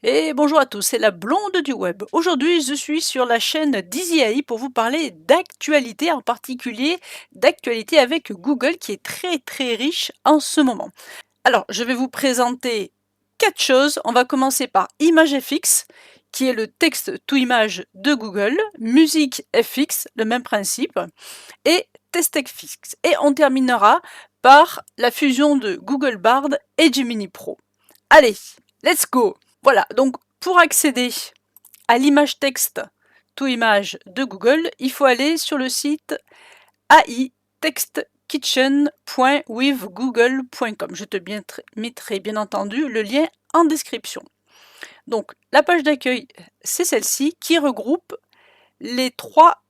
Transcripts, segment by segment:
Et bonjour à tous, c'est la blonde du web. Aujourd'hui, je suis sur la chaîne d'EasyAI pour vous parler d'actualité, en particulier d'actualité avec Google qui est très riche en ce moment. Alors, je vais vous présenter 4 choses. On va commencer par ImageFX, qui est le texte to image de Google, MusicFX, le même principe, et TestFX. Et on terminera par la fusion de Google Bard et Gemini Pro. Allez, let's go! Voilà, donc pour accéder à l'image texte to image de Google, il faut aller sur le site aitextkitchen.withgoogle.com. Je te mettrai bien entendu le lien en description. Donc la page d'accueil, c'est celle-ci qui regroupe les 3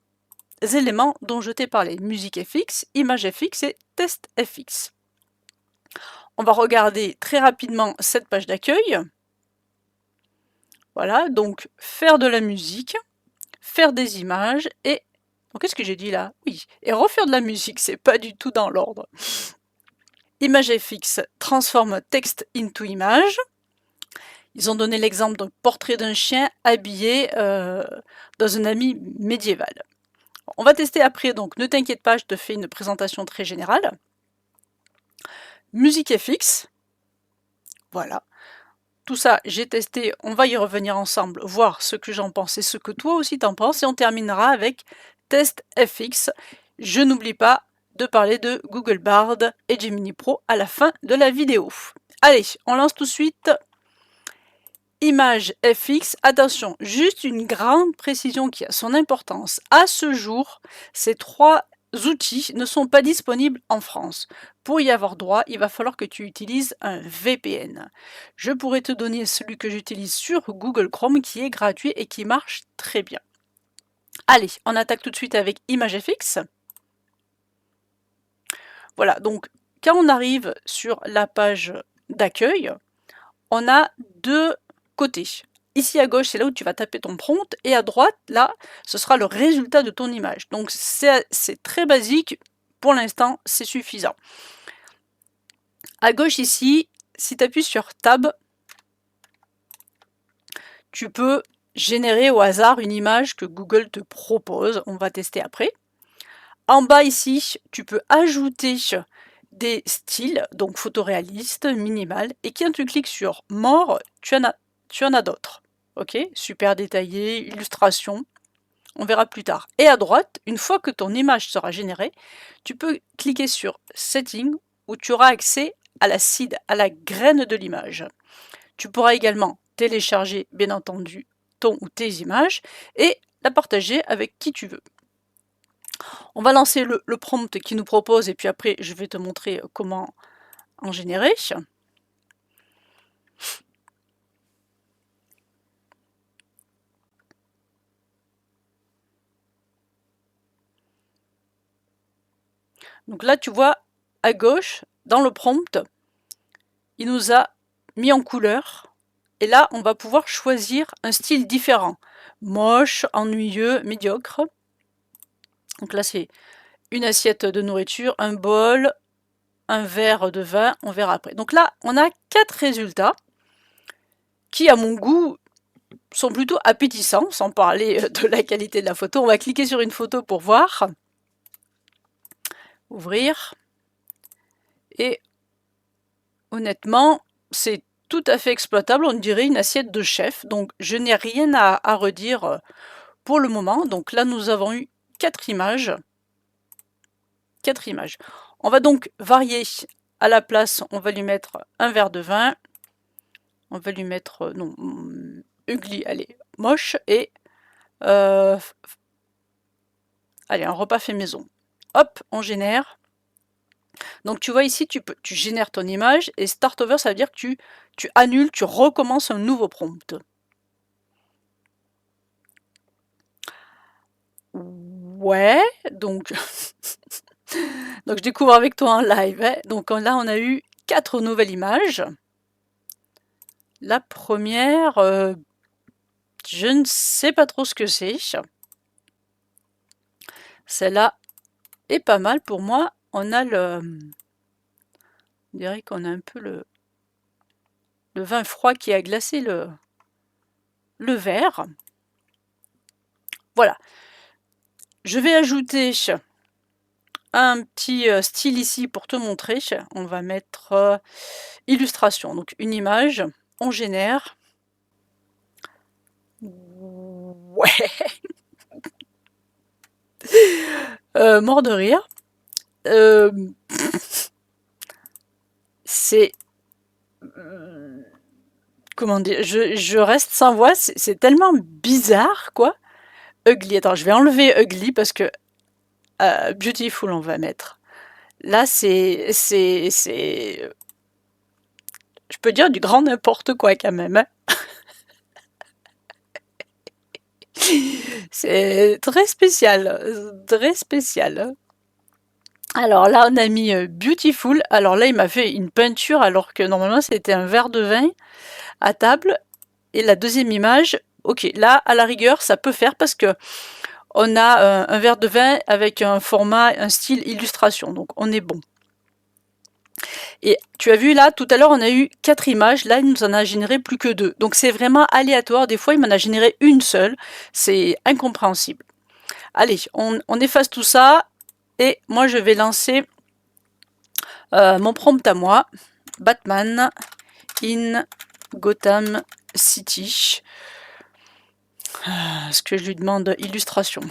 éléments dont je t'ai parlé, MusicFX, ImageFX et TestFX. On va regarder très rapidement cette page d'accueil. Voilà, donc faire de la musique, faire des images et... Qu'est-ce que j'ai dit là? Oui, et refaire de la musique, c'est pas du tout dans l'ordre. ImageFX transforme texte into image. Ils ont donné l'exemple d'un portrait d'un chien habillé dans un habit médiéval. On va tester après, donc ne t'inquiète pas, je te fais une présentation très générale. MusicFX, voilà. Tout ça, j'ai testé, on va y revenir ensemble, voir ce que j'en pense et ce que toi aussi t'en penses, et on terminera avec TestFX. Je n'oublie pas de parler de Google Bard et Gemini Pro à la fin de la vidéo. Allez, on lance tout de suite ImageFX. Attention, juste une grande précision qui a son importance. À ce jour, ces 3 outils ne sont pas disponibles en France. Pour y avoir droit, il va falloir que tu utilises un VPN. Je pourrais te donner celui que j'utilise sur Google Chrome qui est gratuit et qui marche très bien. Allez, on attaque tout de suite avec ImageFX. Voilà, donc quand on arrive sur la page d'accueil, on a 2 côtés. Ici à gauche, c'est là où tu vas taper ton prompt, et à droite, là, ce sera le résultat de ton image. Donc c'est très basique, pour l'instant, c'est suffisant. À gauche ici, si tu appuies sur Tab, tu peux générer au hasard une image que Google te propose. On va tester après. En bas ici, tu peux ajouter des styles, donc photoréaliste, minimal, et quand tu cliques sur More, tu en as d'autres. Ok, super détaillé, illustration, on verra plus tard. Et à droite, une fois que ton image sera générée, tu peux cliquer sur Setting, où tu auras accès à la seed, à la graine de l'image. Tu pourras également télécharger, bien entendu, ton ou tes images et la partager avec qui tu veux. On va lancer le prompt qui nous propose, et puis après je vais te montrer comment en générer. Donc là tu vois à gauche, dans le prompt, il nous a mis en couleur, et là on va pouvoir choisir un style différent. Moche, ennuyeux, médiocre. Donc là c'est une assiette de nourriture, un bol, un verre de vin, on verra après. Donc là on a 4 résultats qui à mon goût sont plutôt appétissants, sans parler de la qualité de la photo. On va cliquer sur une photo pour voir. Ouvrir. Et honnêtement, c'est tout à fait exploitable. On dirait une assiette de chef. Donc je n'ai rien à redire pour le moment. Donc là, nous avons eu 4 images. 4 images. On va donc varier. À la place, on va lui mettre un verre de vin. On va lui mettre, non, ugly, allez, moche. Et allez, un repas fait maison. Hop, on génère. Donc tu vois ici, tu génères ton image, et Start Over, ça veut dire que tu annules, tu recommences un nouveau prompt. Ouais, donc, donc je découvre avec toi en live. Hein. Donc là, on a eu 4 nouvelles images. La première, je ne sais pas trop ce que c'est. Celle-là est pas mal pour moi. On a on dirait qu'on a un peu le vin froid qui a glacé le vert. Voilà. Je vais ajouter un petit style ici pour te montrer. On va mettre illustration, donc une image, on génère. Ouais. Mort de rire. C'est... Comment dire, je reste sans voix, c'est tellement bizarre, quoi. Ugly, attends, je vais enlever ugly parce que beautiful, on va mettre. Là, c'est... Je peux dire du grand n'importe quoi, quand même. Hein. C'est très spécial, très spécial. Alors là, on a mis beautiful. Alors là, il m'a fait une peinture alors que normalement, c'était un verre de vin à table. Et la deuxième image, ok, là, à la rigueur, ça peut faire parce que on a un verre de vin avec un format, un style illustration. Donc, on est bon. Et tu as vu là, tout à l'heure, on a eu 4 images. Là, il nous en a généré plus que 2. Donc, c'est vraiment aléatoire. Des fois, il m'en a généré une seule. C'est incompréhensible. Allez, on efface tout ça. Et moi, je vais lancer mon prompt à moi. Batman in Gotham City. Ce que je lui demande, illustration.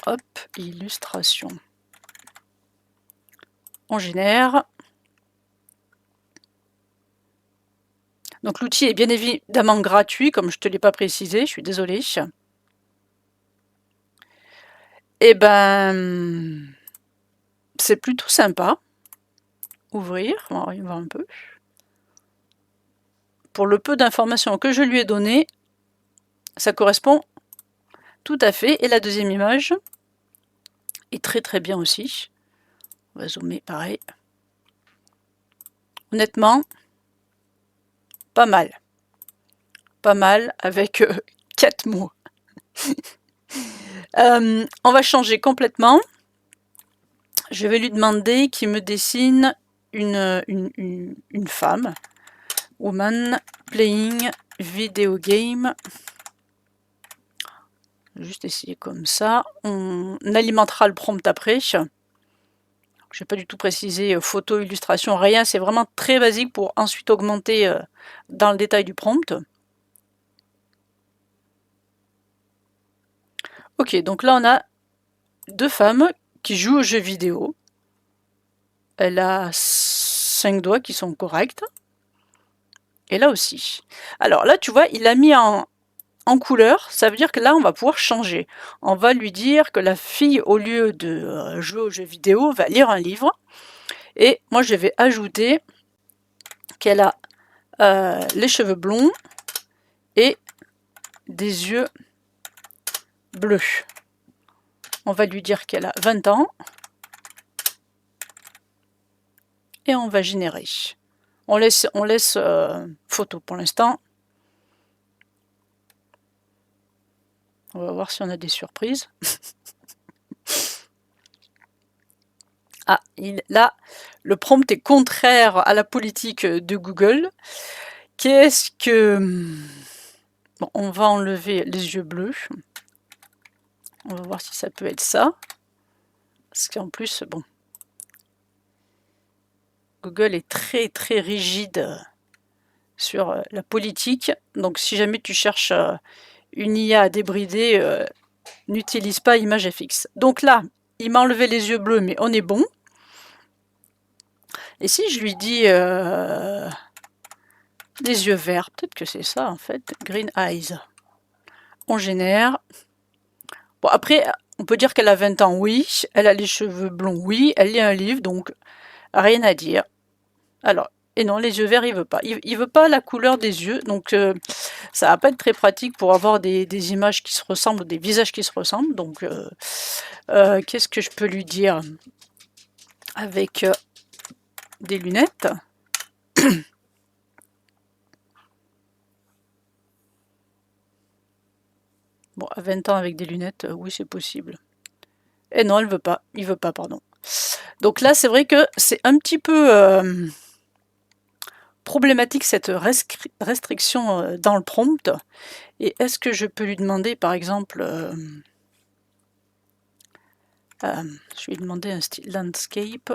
Hop, illustration. On génère. Donc l'outil est bien évidemment gratuit, comme je ne te l'ai pas précisé, je suis désolée. Et ben, c'est plutôt sympa. Ouvrir, on va y voir un peu. Pour le peu d'informations que je lui ai données, ça correspond tout à fait. Et la deuxième image est très très bien aussi. On va zoomer pareil. Honnêtement, pas mal. Pas mal avec 4 mots. On va changer complètement. Je vais lui demander qu'il me dessine une femme. Woman playing video game. Juste essayer comme ça. On alimentera le prompt après. Je n'ai pas du tout précisé photo, illustration, rien. C'est vraiment très basique pour ensuite augmenter dans le détail du prompt. Ok, donc là on a 2 femmes qui jouent aux jeux vidéo. Elle a 5 doigts qui sont corrects. Et là aussi. Alors là, tu vois, il a mis en couleur, ça veut dire que là, on va pouvoir changer. On va lui dire que la fille, au lieu de jouer aux jeux vidéo, va lire un livre. Et moi, je vais ajouter qu'elle a les cheveux blonds et des yeux bleus. On va lui dire qu'elle a 20 ans. Et on va générer. On laisse photo pour l'instant. On va voir si on a des surprises. Ah, là, le prompt est contraire à la politique de Google. Qu'est-ce que... Bon, on va enlever les yeux bleus. On va voir si ça peut être ça. Parce qu'en plus, bon... Google est très très rigide sur la politique. Donc si jamais tu cherches une IA à débrider, n'utilise pas ImageFX. Donc là, il m'a enlevé les yeux bleus, mais on est bon. Et si je lui dis des yeux verts, peut-être que c'est ça en fait, green eyes. On génère. Bon, après, on peut dire qu'elle a 20 ans, oui. Elle a les cheveux blonds, oui. Elle lit un livre, donc rien à dire. Alors, et non, les yeux verts, il veut pas. Il veut pas la couleur des yeux, donc ça va pas être très pratique pour avoir des images qui se ressemblent, des visages qui se ressemblent. Donc, qu'est-ce que je peux lui dire avec des lunettes? Bon, à 20 ans avec des lunettes, oui, c'est possible. Et non, elle veut pas. Il veut pas, pardon. Donc là, c'est vrai que c'est un petit peu problématique cette restriction dans le prompt. Et est-ce que je peux lui demander par exemple, je vais lui demander un style landscape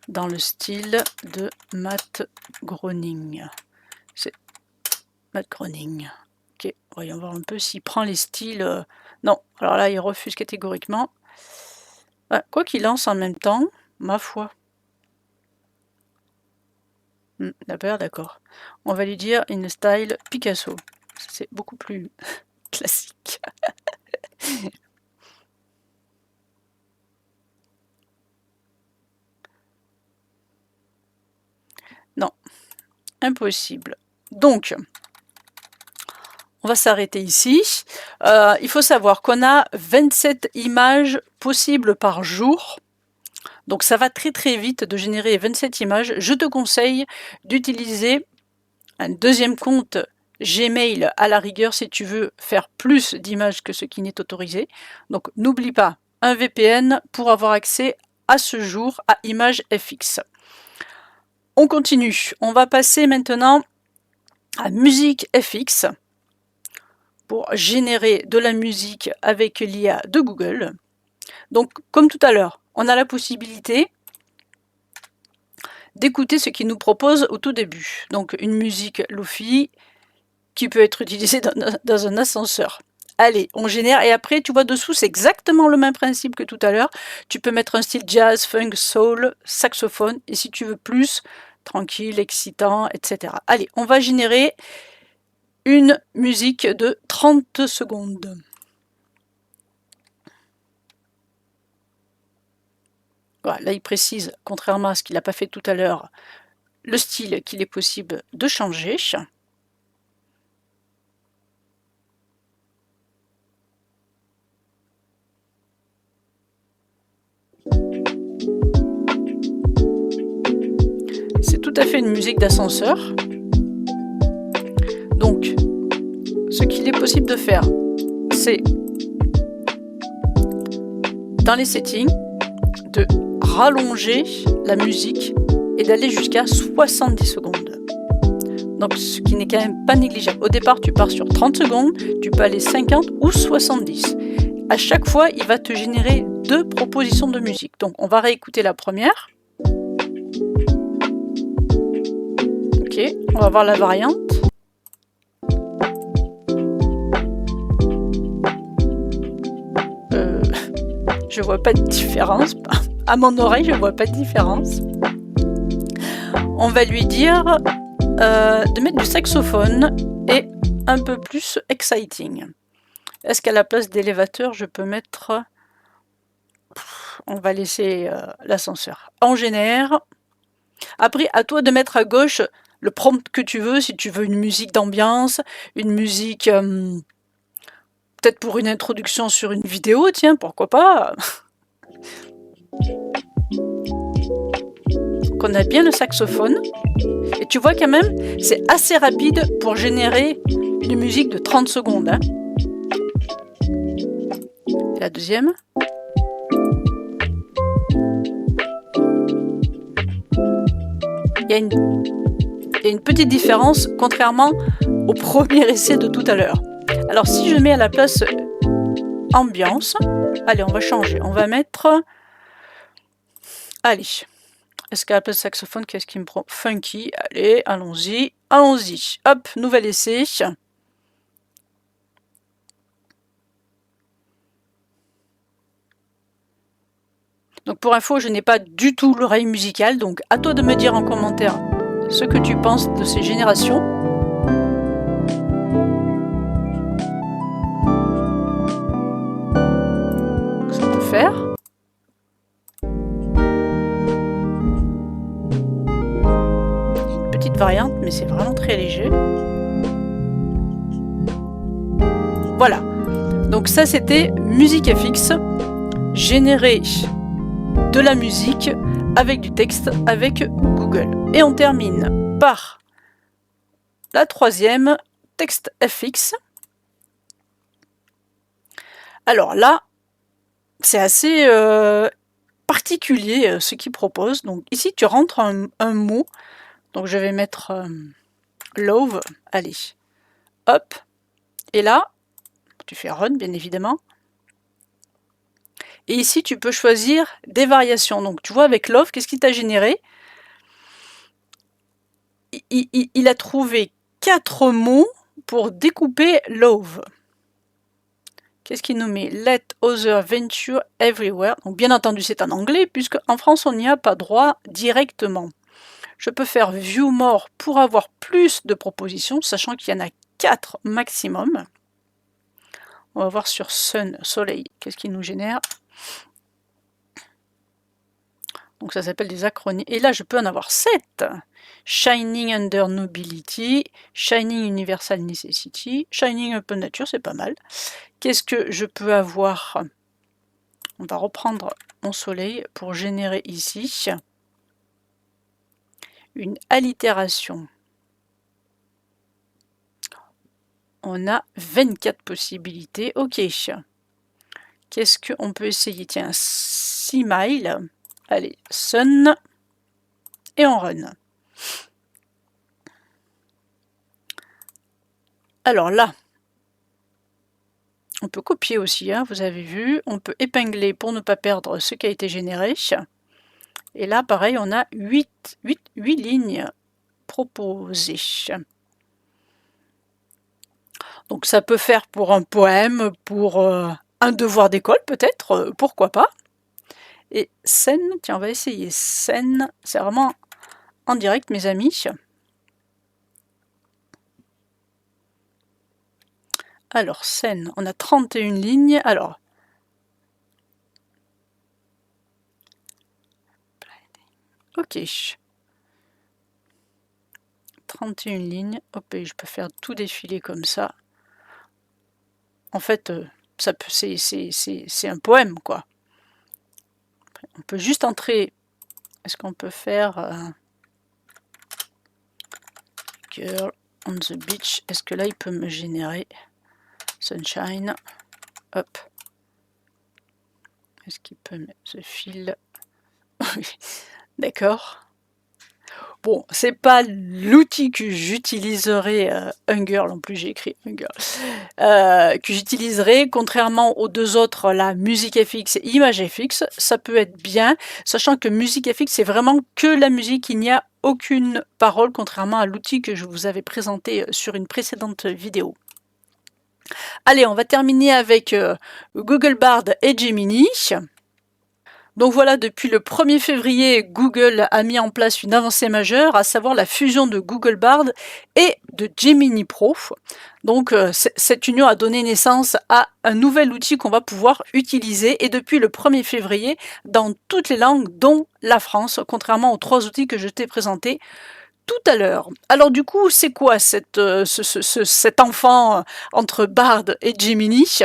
dans le style de Matt Groening. C'est Matt Groening. Ok, voyons voir un peu s'il prend les styles. Non, alors là il refuse catégoriquement. Quoi qu'il lance en même temps, ma foi. D'accord, d'accord. On va lui dire in style Picasso. C'est beaucoup plus classique. Non, impossible. Donc, on va s'arrêter ici. Il faut savoir qu'on a 27 images possibles par jour. Donc ça va très très vite de générer 27 images. Je te conseille d'utiliser un deuxième compte Gmail à la rigueur si tu veux faire plus d'images que ce qui n'est autorisé. Donc n'oublie pas un VPN pour avoir accès à ce jour à ImageFX. On continue. On va passer maintenant à MusiqueFX pour générer de la musique avec l'IA de Google. Donc comme tout à l'heure, on a la possibilité d'écouter ce qu'il nous propose au tout début. Donc une musique Lofi qui peut être utilisée dans un ascenseur. Allez, on génère et après tu vois dessous c'est exactement le même principe que tout à l'heure. Tu peux mettre un style jazz, funk, soul, saxophone et si tu veux plus, tranquille, excitant, etc. Allez, on va générer une musique de 30 secondes. Voilà, là il précise, contrairement à ce qu'il n'a pas fait tout à l'heure, le style qu'il est possible de changer. C'est tout à fait une musique d'ascenseur. Donc, ce qu'il est possible de faire, c'est dans les settings, de rallonger la musique et d'aller jusqu'à 70 secondes. Donc ce qui n'est quand même pas négligeable. Au départ, tu pars sur 30 secondes, tu peux aller 50 ou 70. À chaque fois, il va te générer 2 propositions de musique. Donc on va réécouter la première. Ok, on va voir la variante. Je vois pas de différence. À mon oreille, je vois pas de différence. On va lui dire de mettre du saxophone et un peu plus exciting. Est-ce qu'à la place d'élévateur, je peux mettre... On va laisser l'ascenseur. On génère. Après, à toi de mettre à gauche le prompt que tu veux, si tu veux une musique d'ambiance, une musique... peut-être pour une introduction sur une vidéo, tiens, pourquoi pas. Qu'on a bien le saxophone. Et tu vois quand même, c'est assez rapide pour générer une musique de 30 secondes. Hein. Et la deuxième. Il y a une petite différence, contrairement au premier essai de tout à l'heure. Alors si je mets à la place ambiance, allez, on va changer. On va mettre... Allez. Est-ce qu'à la place saxophone, qu'est-ce qui me prend? Funky. Allez, allons-y. Allons-y. Hop, nouvel essai. Donc pour info, je n'ai pas du tout l'oreille musicale. Donc à toi de me dire en commentaire ce que tu penses de ces générations. Ça peut faire. Variante, mais c'est vraiment très léger. Voilà. Donc ça, c'était MusiqueFX. Générer de la musique avec du texte avec Google. Et on termine par la troisième, TextFX. Alors là, c'est assez particulier ce qu'il propose. Donc ici, tu rentres un mot. Donc je vais mettre love. Allez, hop. Et là, tu fais run, bien évidemment. Et ici, tu peux choisir des variations. Donc tu vois, avec love, qu'est-ce qu'il t'a généré? Il a trouvé 4 mots pour découper love. Qu'est-ce qu'il nous met? Let other venture everywhere. Donc bien entendu c'est en anglais puisque en France on n'y a pas droit directement. Je peux faire view more pour avoir plus de propositions, sachant qu'il y en a 4 maximum. On va voir sur sun, soleil, qu'est-ce qu'il nous génère? Donc ça s'appelle des acronymes. Et là je peux en avoir 7. Shining under nobility, shining universal necessity, shining open nature, c'est pas mal. Qu'est-ce que je peux avoir? On va reprendre mon soleil pour générer ici une allitération. On a 24 possibilités. Ok. Qu'est-ce qu'on peut essayer? Tiens, 6 miles. Allez, sun. Et on run. Alors là, on peut copier aussi, hein, vous avez vu. On peut épingler pour ne pas perdre ce qui a été généré. Et là, pareil, on a 8 lignes proposées. Donc ça peut faire pour un poème, pour un devoir d'école peut-être, pourquoi pas. Et scène, tiens, on va essayer scène, c'est vraiment en direct mes amis. Alors scène, on a 31 lignes, alors... Ok. 31 lignes, hop, et je peux faire tout défiler comme ça. En fait, c'est un poème, quoi. On peut juste entrer... Est-ce qu'on peut faire... Girl on the beach. Est-ce que là, il peut me générer sunshine? Hop. Est-ce qu'il peut mettre ce fil? D'accord. Bon, c'est pas l'outil que j'utiliserai, un girl, en plus j'ai écrit un girl, que j'utiliserai, contrairement aux deux autres, la musique FX et image FX, ça peut être bien, sachant que musique FX c'est vraiment que la musique, il n'y a aucune parole, contrairement à l'outil que je vous avais présenté sur une précédente vidéo. Allez, on va terminer avec Google Bard et Gemini. Donc voilà, depuis le 1er février, Google a mis en place une avancée majeure, à savoir la fusion de Google Bard et de Gemini Pro. Donc cette union a donné naissance à un nouvel outil qu'on va pouvoir utiliser, et depuis le 1er février, dans toutes les langues, dont la France, contrairement aux 3 outils que je t'ai présentés tout à l'heure. Alors du coup, c'est quoi cet enfant entre Bard et Gemini?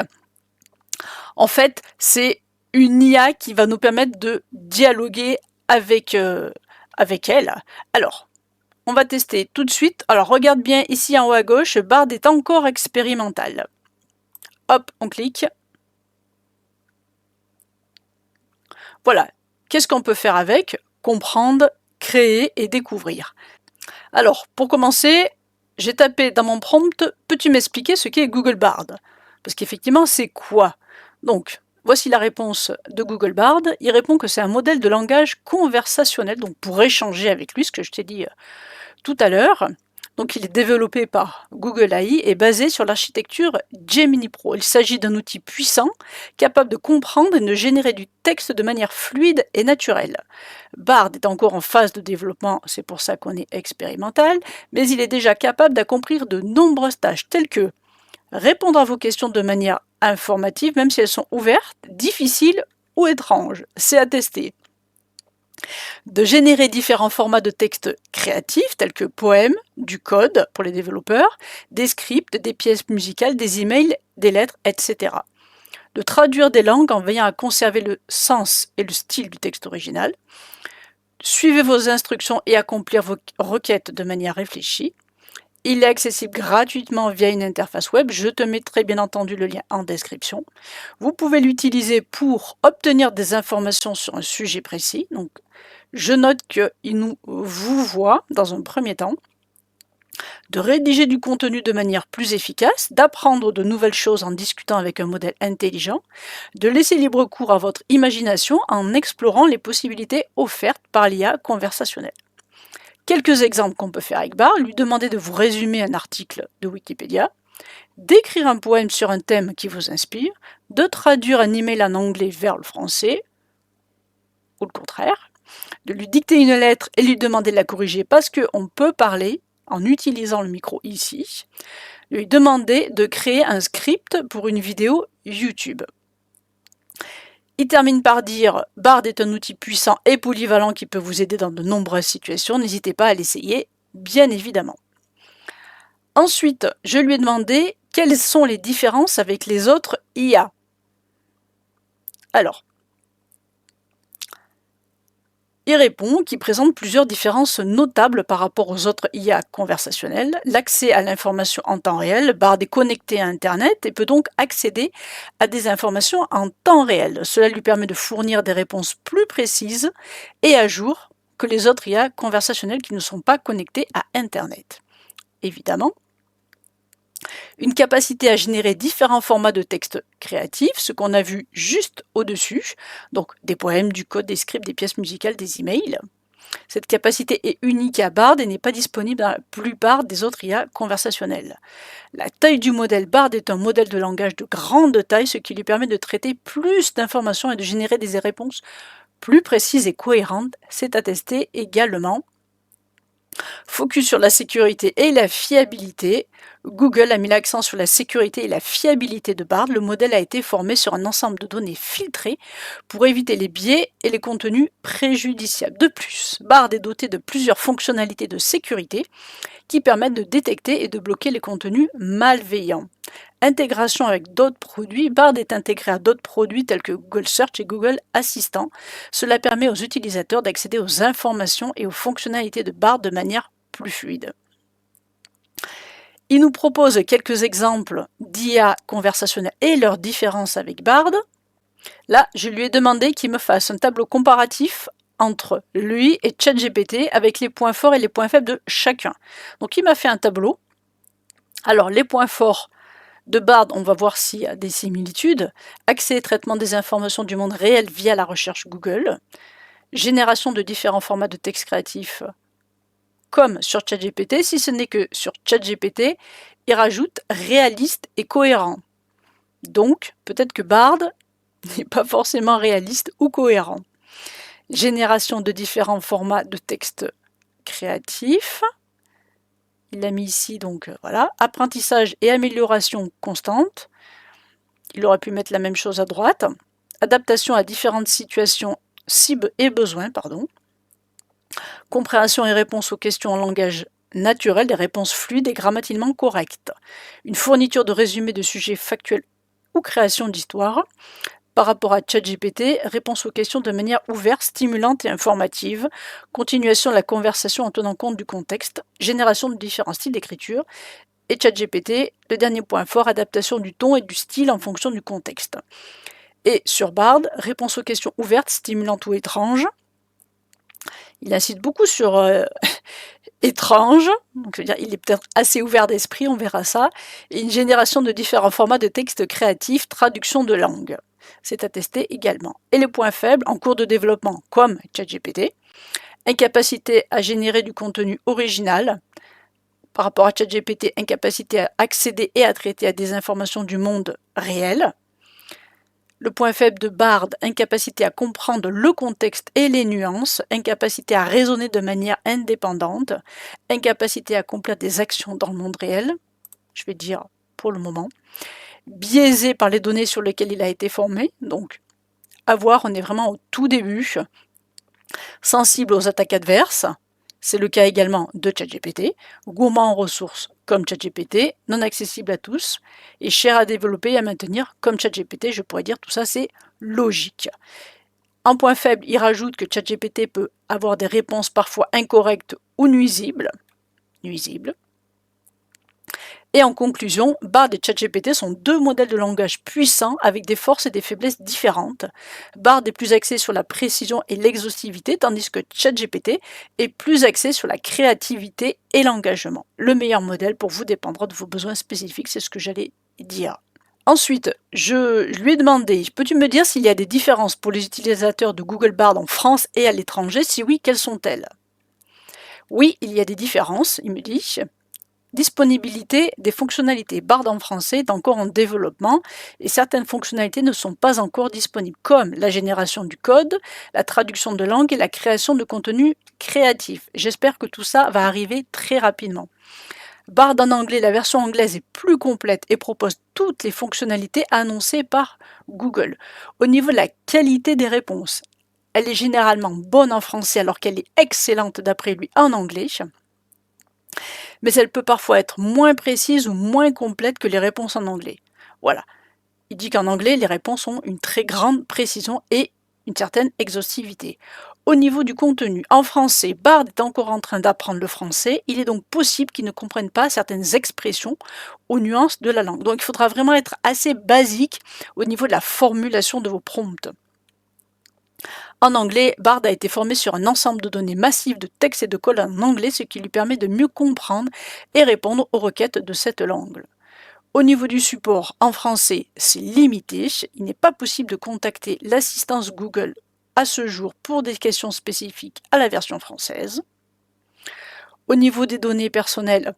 En fait, c'est une IA qui va nous permettre de dialoguer avec elle. Alors, on va tester tout de suite. Alors, regarde bien ici en haut à gauche, Bard est encore expérimental. Hop, on clique. Voilà. Qu'est-ce qu'on peut faire avec? Comprendre, créer et découvrir. Alors, pour commencer, j'ai tapé dans mon prompt « Peux-tu m'expliquer ce qu'est Google Bard ?» Parce qu'effectivement, c'est quoi? Donc, voici la réponse de Google Bard. Il répond que c'est un modèle de langage conversationnel, donc pour échanger avec lui, ce que je t'ai dit tout à l'heure. Donc il est développé par Google AI et basé sur l'architecture Gemini Pro. Il s'agit d'un outil puissant, capable de comprendre et de générer du texte de manière fluide et naturelle. Bard est encore en phase de développement, c'est pour ça qu'on est expérimental, mais il est déjà capable d'accomplir de nombreuses tâches telles que répondre à vos questions de manière informative, même si elles sont ouvertes, difficiles ou étranges. C'est à tester. De générer différents formats de texte créatifs, tels que poèmes, du code pour les développeurs, des scripts, des pièces musicales, des emails, des lettres, etc. De traduire des langues en veillant à conserver le sens et le style du texte original. Suivez vos instructions et accomplir vos requêtes de manière réfléchie. Il est accessible gratuitement via une interface web. Je te mettrai bien entendu le lien en description. Vous pouvez l'utiliser pour obtenir des informations sur un sujet précis. Donc, je note qu'il nous vous voit dans un premier temps, de rédiger du contenu de manière plus efficace, d'apprendre de nouvelles choses en discutant avec un modèle intelligent, de laisser libre cours à votre imagination en explorant les possibilités offertes par l'IA conversationnelle. Quelques exemples qu'on peut faire avec Bard: lui demander de vous résumer un article de Wikipédia, d'écrire un poème sur un thème qui vous inspire, de traduire un email en anglais vers le français, ou le contraire, de lui dicter une lettre et lui demander de la corriger parce qu'on peut parler en utilisant le micro ici, lui demander de créer un script pour une vidéo YouTube. Il termine par dire « Bard est un outil puissant et polyvalent qui peut vous aider dans de nombreuses situations. N'hésitez pas à l'essayer, bien évidemment. » Ensuite, je lui ai demandé quelles sont les différences avec les autres IA. Alors, il répond qu'il présente plusieurs différences notables par rapport aux autres IA conversationnelles. L'accès à l'information en temps réel. Bard est connecté à Internet et peut donc accéder à des informations en temps réel. Cela lui permet de fournir des réponses plus précises et à jour que les autres IA conversationnelles qui ne sont pas connectées à Internet. Évidemment, une capacité à générer différents formats de texte créatifs, ce qu'on a vu juste au-dessus, donc des poèmes, du code, des scripts, des pièces musicales, des emails. Cette capacité est unique à Bard et n'est pas disponible dans la plupart des autres IA conversationnelles. La taille du modèle Bard est un modèle de langage de grande taille, ce qui lui permet de traiter plus d'informations et de générer des réponses plus précises et cohérentes. C'est attesté également. Focus sur la sécurité et la fiabilité. Google a mis l'accent sur la sécurité et la fiabilité de Bard. Le modèle a été formé sur un ensemble de données filtrées pour éviter les biais et les contenus préjudiciables. De plus, Bard est doté de plusieurs fonctionnalités de sécurité qui permettent de détecter et de bloquer les contenus malveillants. Intégration avec d'autres produits. Bard est intégré à d'autres produits tels que Google Search et Google Assistant. Cela permet aux utilisateurs d'accéder aux informations et aux fonctionnalités de Bard de manière plus fluide. Il nous propose quelques exemples d'IA conversationnelle et leurs différences avec Bard. Là, je lui ai demandé qu'il me fasse un tableau comparatif entre lui et ChatGPT avec les points forts et les points faibles de chacun. Donc il m'a fait un tableau. Alors les points forts de Bard, on va voir s'il y a des similitudes. Accès et traitement des informations du monde réel via la recherche Google. Génération de différents formats de texte créatifs comme sur ChatGPT. Si ce n'est que sur ChatGPT, il rajoute réaliste et cohérent. Donc, peut-être que Bard n'est pas forcément réaliste ou cohérent. Génération de différents formats de texte créatifs. Il l'a mis ici, donc voilà. Apprentissage et amélioration constante. Il aurait pu mettre la même chose à droite. Adaptation à différentes situations, cibles et besoins, pardon. Compréhension et réponse aux questions en langage naturel, des réponses fluides et grammaticalement correctes. Une fourniture de résumés de sujets factuels ou création d'histoires. Par rapport à ChatGPT, réponse aux questions de manière ouverte, stimulante et informative, continuation de la conversation en tenant compte du contexte, génération de différents styles d'écriture, et ChatGPT, le dernier point fort, adaptation du ton et du style en fonction du contexte. Et sur Bard, réponse aux questions ouvertes, stimulantes ou étranges. Il incite beaucoup sur étrange, donc c'est-à-dire il est peut-être assez ouvert d'esprit, on verra ça, et une génération de différents formats de textes créatifs, traduction de langue. C'est attesté également. Et les points faibles, en cours de développement, comme ChatGPT, incapacité à générer du contenu original. Par rapport à ChatGPT, incapacité à accéder et à traiter à des informations du monde réel. Le point faible de Bard, incapacité à comprendre le contexte et les nuances, incapacité à raisonner de manière indépendante, incapacité à accomplir des actions dans le monde réel, je vais dire pour le moment, biaisé par les données sur lesquelles il a été formé, donc à voir, on est vraiment au tout début, sensible aux attaques adverses, c'est le cas également de ChatGPT, gourmand en ressources comme ChatGPT, non accessible à tous, et cher à développer et à maintenir comme ChatGPT, je pourrais dire tout ça c'est logique. En point faible, il rajoute que ChatGPT peut avoir des réponses parfois incorrectes ou nuisibles. Et en conclusion, Bard et ChatGPT sont deux modèles de langage puissants avec des forces et des faiblesses différentes. Bard est plus axé sur la précision et l'exhaustivité, tandis que ChatGPT est plus axé sur la créativité et l'engagement. Le meilleur modèle pour vous dépendra de vos besoins spécifiques, c'est ce que j'allais dire. Ensuite, je lui ai demandé, peux-tu me dire s'il y a des différences pour les utilisateurs de Google Bard en France et à l'étranger? Si oui, quelles sont-elles? Oui, il y a des différences, il me dit. Disponibilité des fonctionnalités. Bard en français est encore en développement et certaines fonctionnalités ne sont pas encore disponibles, comme la génération du code, la traduction de langue et la création de contenu créatif. J'espère que tout ça va arriver très rapidement. Bard en anglais, la version anglaise est plus complète et propose toutes les fonctionnalités annoncées par Google. Au niveau de la qualité des réponses, elle est généralement bonne en français alors qu'elle est excellente d'après lui en anglais. Mais elle peut parfois être moins précise ou moins complète que les réponses en anglais. Voilà. Il dit qu'en anglais, les réponses ont une très grande précision et une certaine exhaustivité. Au niveau du contenu, en français, Bard est encore en train d'apprendre le français. Il est donc possible qu'il ne comprenne pas certaines expressions ou nuances de la langue. Donc il faudra vraiment être assez basique au niveau de la formulation de vos prompts. En anglais, Bard a été formé sur un ensemble de données massives de textes et de colonnes en anglais, ce qui lui permet de mieux comprendre et répondre aux requêtes de cette langue. Au niveau du support en français, c'est limité. Il n'est pas possible de contacter l'assistance Google à ce jour pour des questions spécifiques à la version française. Au niveau des données personnelles,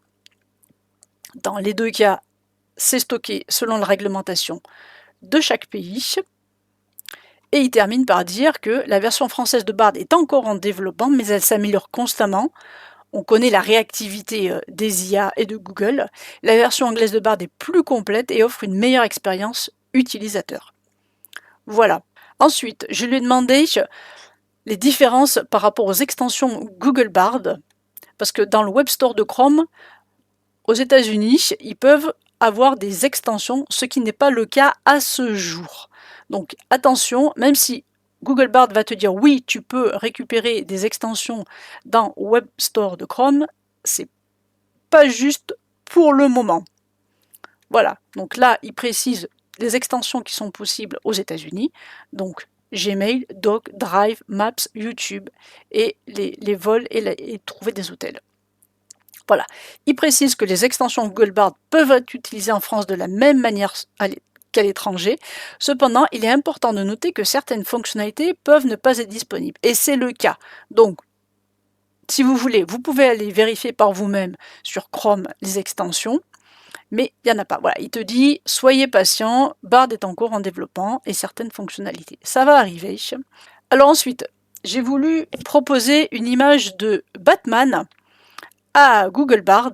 dans les deux cas, c'est stocké selon la réglementation de chaque pays. Et il termine par dire que la version française de Bard est encore en développement, mais elle s'améliore constamment. On connaît la réactivité des IA et de Google. La version anglaise de Bard est plus complète et offre une meilleure expérience utilisateur. Voilà. Ensuite, je lui ai demandé les différences par rapport aux extensions Google Bard, parce que dans le Web Store de Chrome, aux États-Unis, ils peuvent avoir des extensions, ce qui n'est pas le cas à ce jour. Donc attention, même si Google Bard va te dire oui, tu peux récupérer des extensions dans Web Store de Chrome, c'est pas juste pour le moment. Voilà, donc là, il précise les extensions qui sont possibles aux États-Unis, donc Gmail, Doc, Drive, Maps, YouTube et les vols et trouver des hôtels. Voilà, il précise que les extensions Google Bard peuvent être utilisées en France de la même manière qu'à l'étranger. Cependant, il est important de noter que certaines fonctionnalités peuvent ne pas être disponibles. Et c'est le cas. Donc, si vous voulez, vous pouvez aller vérifier par vous-même sur Chrome les extensions, mais il n'y en a pas. Voilà, il te dit, soyez patient, Bard est encore en développement et certaines fonctionnalités. Ça va arriver. Alors ensuite, j'ai voulu proposer une image de Batman à Google Bard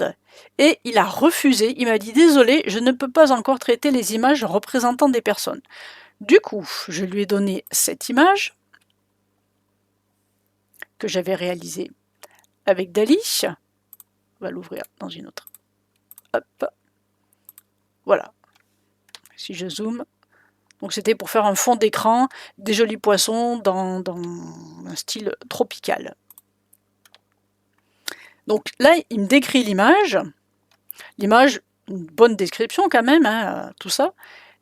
et il a refusé. Il m'a dit désolé, je ne peux pas encore traiter les images représentant des personnes. Du coup, je lui ai donné cette image que j'avais réalisée avec DALL-E. On va l'ouvrir dans une autre. Hop. Voilà. Si je zoome. Donc c'était pour faire un fond d'écran, des jolis poissons dans un style tropical. Donc là, il me décrit l'image. L'image, une bonne description quand même, hein, tout ça.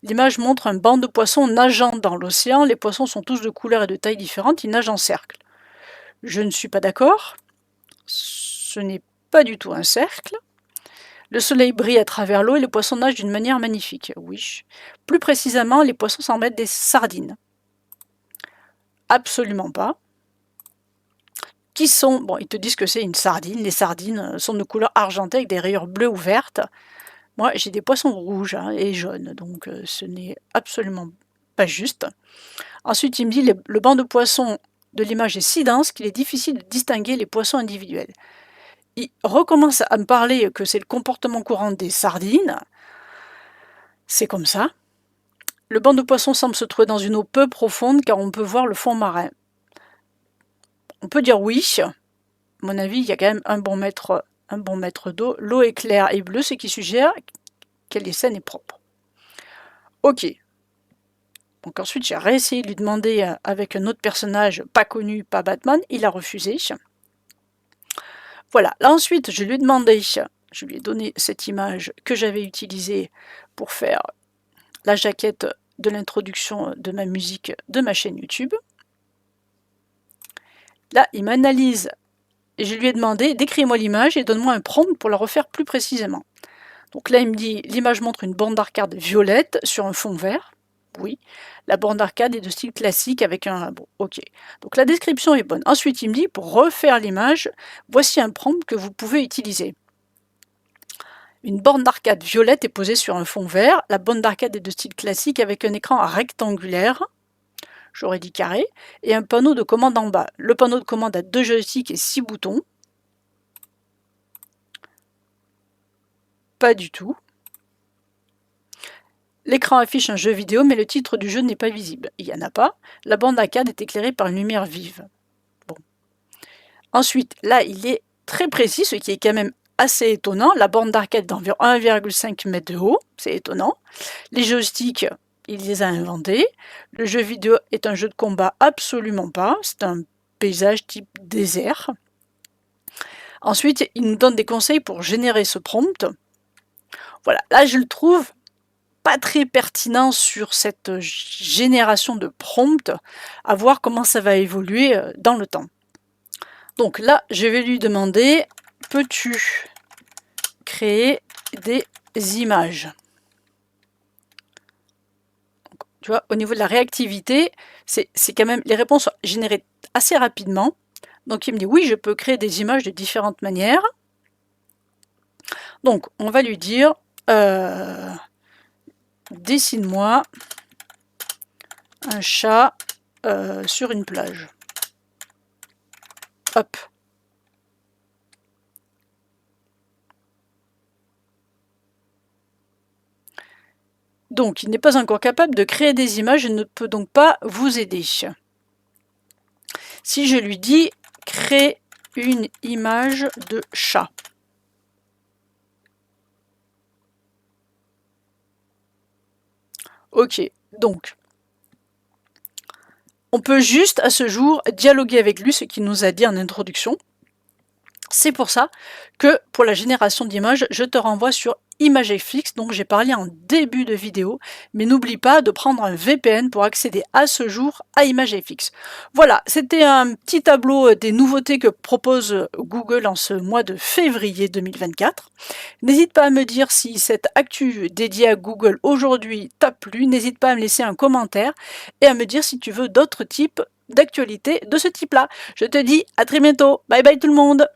L'image montre un banc de poissons nageant dans l'océan. Les poissons sont tous de couleurs et de tailles différentes. Ils nagent en cercle. Je ne suis pas d'accord. Ce n'est pas du tout un cercle. Le soleil brille à travers l'eau et les poissons nagent d'une manière magnifique. Oui. Plus précisément, les poissons semblent être des sardines. Absolument pas. Qui sont, bon, ils te disent que c'est une sardine. Les sardines sont de couleur argentée avec des rayures bleues ou vertes. Moi, j'ai des poissons rouges et jaunes, donc ce n'est absolument pas juste. Ensuite, il me dit le banc de poissons de l'image est si dense qu'il est difficile de distinguer les poissons individuels. Il recommence à me parler que c'est le comportement courant des sardines. C'est comme ça. Le banc de poissons semble se trouver dans une eau peu profonde car on peut voir le fond marin. On peut dire oui. À mon avis, il y a quand même un bon mètre d'eau. L'eau est claire et bleue, ce qui suggère qu'elle est saine et propre. Ok. Donc ensuite, j'ai réessayé de lui demander avec un autre personnage pas connu, pas Batman. Il a refusé. Voilà. Là ensuite, je lui ai demandé je lui ai donné cette image que j'avais utilisée pour faire la jaquette de l'introduction de ma musique de ma chaîne YouTube. Là, il m'analyse et je lui ai demandé décris-moi l'image et donne-moi un prompt pour la refaire plus précisément. Donc là, il me dit l'image montre une borne d'arcade violette sur un fond vert. Oui, la borne d'arcade est de style classique avec un... Bon, ok. Donc la description est bonne. Ensuite, il me dit pour refaire l'image, voici un prompt que vous pouvez utiliser. Une borne d'arcade violette est posée sur un fond vert. La borne d'arcade est de style classique avec un écran rectangulaire. J'aurais dit carré, et un panneau de commande en bas. Le panneau de commande a 2 joysticks et 6 boutons. Pas du tout. L'écran affiche un jeu vidéo, mais le titre du jeu n'est pas visible. Il n'y en a pas. La bande d'arcade est éclairée par une lumière vive. Bon. Ensuite, là, il est très précis, ce qui est quand même assez étonnant. La borne d'arcade est d'environ 1,5 m de haut. C'est étonnant. Les joysticks, il les a inventés. Le jeu vidéo est un jeu de combat, absolument pas. C'est un paysage type désert. Ensuite, il nous donne des conseils pour générer ce prompt. Voilà, là je le trouve pas très pertinent sur cette génération de prompt, à voir comment ça va évoluer dans le temps. Donc là, je vais lui demander, peux-tu créer des images? Donc, tu vois, au niveau de la réactivité, c'est quand même, les réponses sont générées assez rapidement. Donc il me dit, oui, je peux créer des images de différentes manières. Donc on va lui dire, dessine-moi un chat sur une plage. Hop. Donc, il n'est pas encore capable de créer des images et ne peut donc pas vous aider. Si je lui dis « crée une image de chat », ok, donc, on peut juste, à ce jour, dialoguer avec lui, ce qu'il nous a dit en introduction. C'est pour ça que, pour la génération d'images, je te renvoie sur ImageFX, dont j'ai parlé en début de vidéo, mais n'oublie pas de prendre un VPN pour accéder à ce jour à ImageFX. Voilà, c'était un petit tableau des nouveautés que propose Google en ce mois de février 2024. N'hésite pas à me dire si cette actu dédiée à Google aujourd'hui t'a plu, n'hésite pas à me laisser un commentaire et à me dire si tu veux d'autres types d'actualités de ce type-là. Je te dis à très bientôt, bye bye tout le monde!